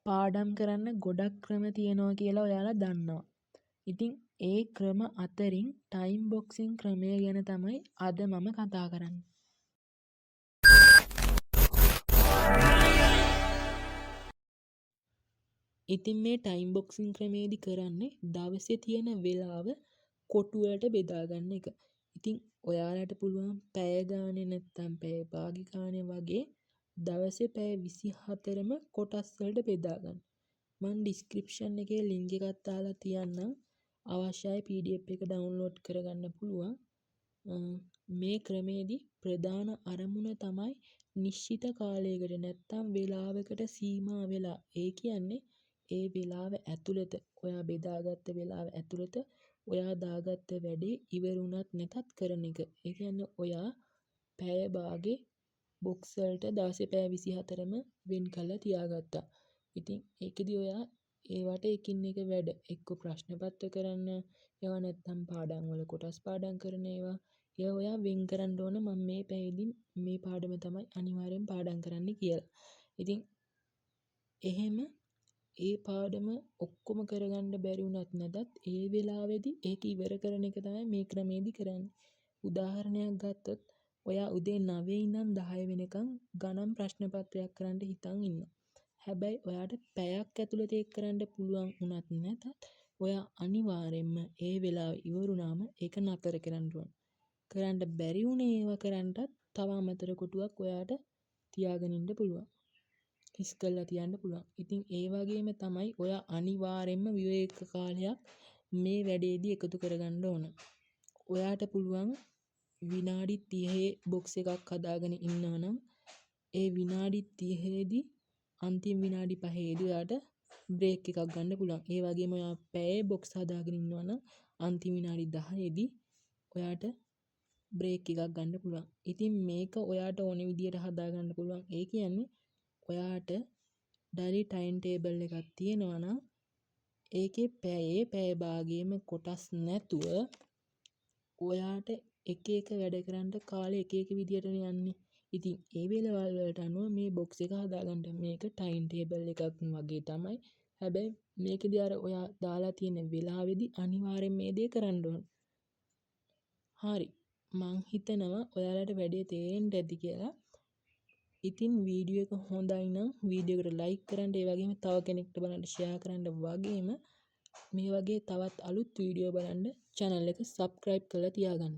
පාඩම් කරන්න ගොඩක් ක්‍රම තියෙනවා කියලා ඔයාලා දන්නවා. ඉතින් ඒ ක්‍රම අතරින් ටයිම් බොක්සින් ක්‍රමය ගැන තමයි අද මම කතා කරන්නේ. ඉතින් මේ ටයිම් බොක්සින් ක්‍රමේදී කරන්නේ දවසේ තියෙන වෙලාව කොටු වලට බෙදා ගන්න එක. ඉතින් ඔයාලට පුළුවන් පැය ගානේ නැත්තම් පැය භාගි ගානේ වගේ දවසේ පැය 24ම කොටස් වලට බෙදා ගන්න. මම ඩිස්ක්‍රිප්ෂන් එකේ ලින්ක් එකක් දාලා තියන්නම්. අවශ්‍යයි PDF එක ඩවුන්ලෝඩ් කරගන්න පුළුවන්. මේ ක්‍රමේදී ප්‍රධාන අරමුණ තමයි නිශ්චිත කාලයකට නැත්තම් වෙලාවකට සීමා වෙලා. ඒ කියන්නේ ඒ වෙලාව ඇතුළත ඔයා බෙදාගත්ත වෙලාව ඇතුළත ඔයා දාගත්ත වැඩේ ඉවරුණත් නැතත් කරන එක. ඒ කියන්නේ ඔයා පැය භාගේ බොක්ස් වලට දවසේ පැය 24ම වෙන් කරලා තියාගත්තා. ඉතින් ඒකෙදි ඔයා ඒවට එකින් එක වැඩ එක්ක ප්‍රශ්න පත්‍ර කරන්න ඒවා නැත්තම් පාඩම් වල කොටස් පාඩම් කරන ඒවා ඔයා වෙන් කරන්න ඕන මම මේ පැයේදී මේ පාඩම තමයි අනිවාර්යෙන් පාඩම් කරන්න කියලා. ඉතින් එහෙම ඒ පාඩම ඔක්කොම කරගන්න බැරි වුණත් නැතත් ඒ වෙලාවේදී ඒක ඉවර කරන එක තමයි මේ ක්‍රමේදී කරන්නේ. උදාහරණයක් ගත්තොත් ඔයා උදේ 9 ඉඳන් 10 වෙනකන් ගණන් ප්‍රශ්න පත්‍රයක් කරන්න හිතන් ඉන්නවා. හැබැයි ඔයාට පැයක් ඇතුළත ඒක කරන්න පුළුවන් වුණත් නැතත් ඔයා අනිවාර්යෙන්ම ඒ වෙලාව ඉවරුනාම ඒක නතර කරන්න ඕන. කරන්න බැරි වුණේ ඒවා කරන්නත් තව අමතර කොටුවක් ඔයාට තියාගෙන ඉන්න පුළුවන්. හිස් කරලා තියන්න පුළුවන්. ඉතින් ඒ වගේම තමයි ඔයා අනිවාර්යෙන්ම විවේක කාලයක් මේ වැඩේදී එකතු කරගන්න ඕන. ඔයාට පුළුවන් විනාඩි 30 බොක්ස් එකක් හදාගෙන ඉන්නවනම් ඒ විනාඩි 30ේදී අන්තිම විනාඩි 5ේදී ඔයාට බ්‍රේක් එකක් ගන්න පුළුවන්. ඒ වගේම ඔයා පැය බොක්ස් හදාගෙන ඉන්නවනම් අන්තිම විනාඩි 10ේදී ඔයාට බ්‍රේක් එකක් ගන්න පුළුවන්. ඉතින් මේක ඔයාට ඕන විදියට හදාගන්න පුළුවන්. ඒ කියන්නේ ඔයාට ඩයිලි ටයිම් ටේබල් එකක් තියෙනවා නම් ඒකේ පැය භාගයේම කොටස් නැතුව ඔයාට එක එක වැඩ කරන්න කාලේ එක එක විදියටනේ යන්නේ. ඉතින් ඒ වෙලාවල් වලට අනුව මේ බොක්ස් එක හදාගන්න මේක ටයිම් ටේබල් එකක් වගේ තමයි. හැබැයි මේකෙදී අර ඔයා දාලා තියෙන වෙලාවේදී අනිවාර්යෙන් මේ දේ කරන්න ඕන. හරි. මං හිතනවා ඔයාලට වැඩේ තේරෙන්න ඇති කියලා. ඉතින් වීඩියෝ එක හොඳයි නම් වීඩියෝ එකට ලයික් කරන්න, ඒ වගේම තව කෙනෙක්ට බලන්න ෂෙයා කරන්න වගේම මේ වගේ තවත් අලුත් වීඩියෝ බලන්න channel එක subscribe කරලා තියාගන්න.